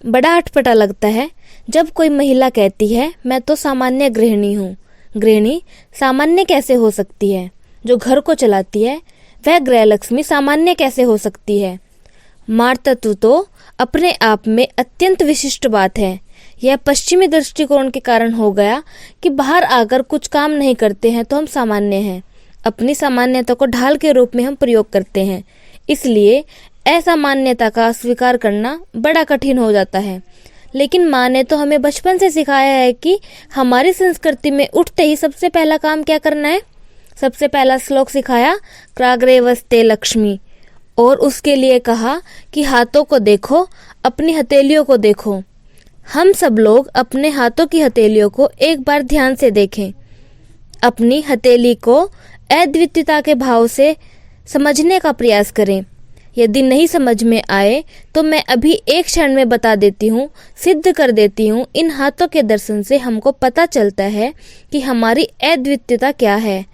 बड़ा अटपटा लगता है जब कोई महिला कहती है मैं तो सामान्य गृहिणी हूँ। गृहिणी सामान्य कैसे हो सकती है? जो घर को चलाती है वह गृहलक्ष्मी सामान्य कैसे हो सकती है? मातृत्व तो अपने आप में अत्यंत विशिष्ट बात है। यह पश्चिमी दृष्टिकोण के कारण हो गया कि बाहर आकर कुछ काम नहीं करते हैं तो हम सामान्य हैं। अपनी सामान्यता को ढाल के रूप में हम प्रयोग करते हैं, इसलिए असामान्यता का स्वीकार करना बड़ा कठिन हो जाता है। लेकिन माँ ने तो हमें बचपन से सिखाया है कि हमारी संस्कृति में उठते ही सबसे पहला काम क्या करना है। सबसे पहला श्लोक सिखाया क्राग्रे वस्ते लक्ष्मी, और उसके लिए कहा कि हाथों को देखो, अपनी हथेलियों को देखो। हम सब लोग अपने हाथों की हथेलियों को एक बार ध्यान से देखें। अपनी हथेली को अद्वितीयता के भाव से समझने का प्रयास करें। यदि नहीं समझ में आए तो मैं अभी एक क्षण में बता देती हूँ, सिद्ध कर देती हूँ। इन हाथों के दर्शन से हमको पता चलता है कि हमारी अद्वितीयता क्या है।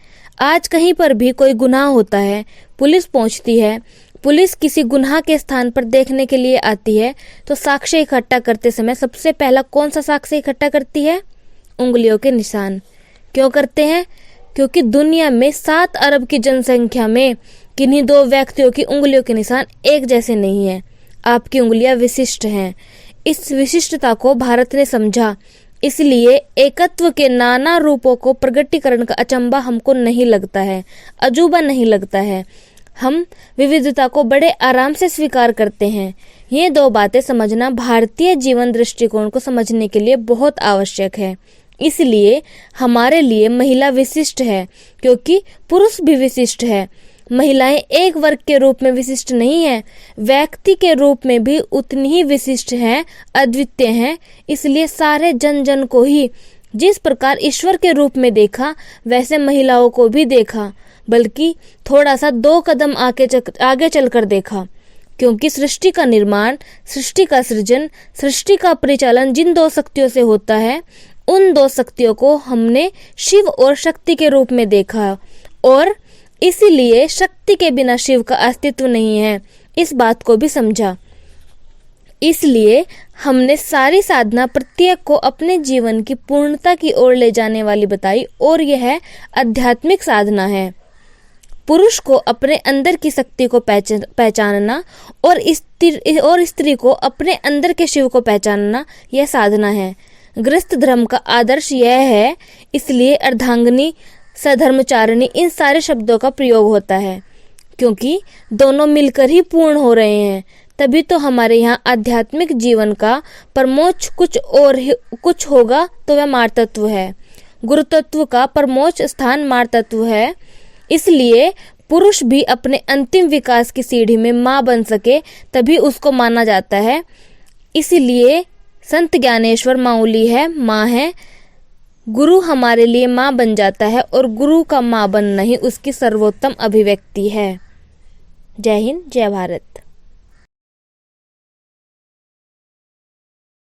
आज कहीं पर भी कोई गुनाह होता है, पुलिस पहुंचती है। पुलिस किसी गुनाह के स्थान पर देखने के लिए आती है तो साक्ष्य इकट्ठा करते समय सबसे पहला कौन सा साक्ष्य इकट्ठा करती है? उंगलियों के निशान। क्यों करते हैं? क्योंकि दुनिया में 7 अरब की जनसंख्या में किन्हीं 2 व्यक्तियों की उंगलियों के निशान एक जैसे नहीं है। आपकी उंगलियां विशिष्ट हैं। इस विशिष्टता को भारत ने समझा, इसलिए एकत्व के नाना रूपों को प्रगटीकरण का अचंबा हमको नहीं लगता है, अजूबा नहीं लगता है। हम विविधता को बड़े आराम से स्वीकार करते हैं। ये 2 बातें समझना भारतीय जीवन दृष्टिकोण को समझने के लिए बहुत आवश्यक है। इसलिए हमारे लिए महिला विशिष्ट है, क्योंकि पुरुष भी विशिष्ट है। महिलाएं एक वर्ग के रूप में विशिष्ट नहीं है, व्यक्ति के रूप में भी उतनी ही विशिष्ट हैं, अद्वितीय हैं। इसलिए सारे जन जन को ही जिस प्रकार ईश्वर के रूप में देखा, वैसे महिलाओं को भी देखा, बल्कि थोड़ा सा 2 कदम आगे चलकर देखा। क्योंकि सृष्टि का निर्माण, सृष्टि का सृजन, सृष्टि का परिचालन जिन 2 शक्तियों से होता है, उन 2 शक्तियों को हमने शिव और शक्ति के रूप में देखा, और इसीलिए शक्ति के बिना शिव का अस्तित्व नहीं है, इस बात को भी समझा। इसलिए हमने सारी साधना प्रत्येक को अपने जीवन की पूर्णता की ओर ले जाने वाली बताई, और यह आध्यात्मिक साधना है। पुरुष को अपने अंदर की शक्ति को पहचानना और स्त्री को अपने अंदर के शिव को पहचानना, यह साधना है। गृहस्थ धर्म का आदर्श यह है, इसलिए अर्धांगिनी, सधर्मचारिणी, इन सारे शब्दों का प्रयोग होता है, क्योंकि दोनों मिलकर ही पूर्ण हो रहे हैं। तभी तो हमारे यहाँ आध्यात्मिक जीवन का परमोच्च कुछ होगा तो वह मातृत्व है। गुरुतत्व का परमोच्च स्थान मातृत्व है। इसलिए पुरुष भी अपने अंतिम विकास की सीढ़ी में माँ बन सके, तभी उसको माना जाता है। इसीलिए संत ज्ञानेश्वर माऊली है, माँ है। गुरु हमारे लिए माँ बन जाता है, और गुरु का माँ बनना ही उसकी सर्वोत्तम अभिव्यक्ति है। जय हिंद, जय भारत।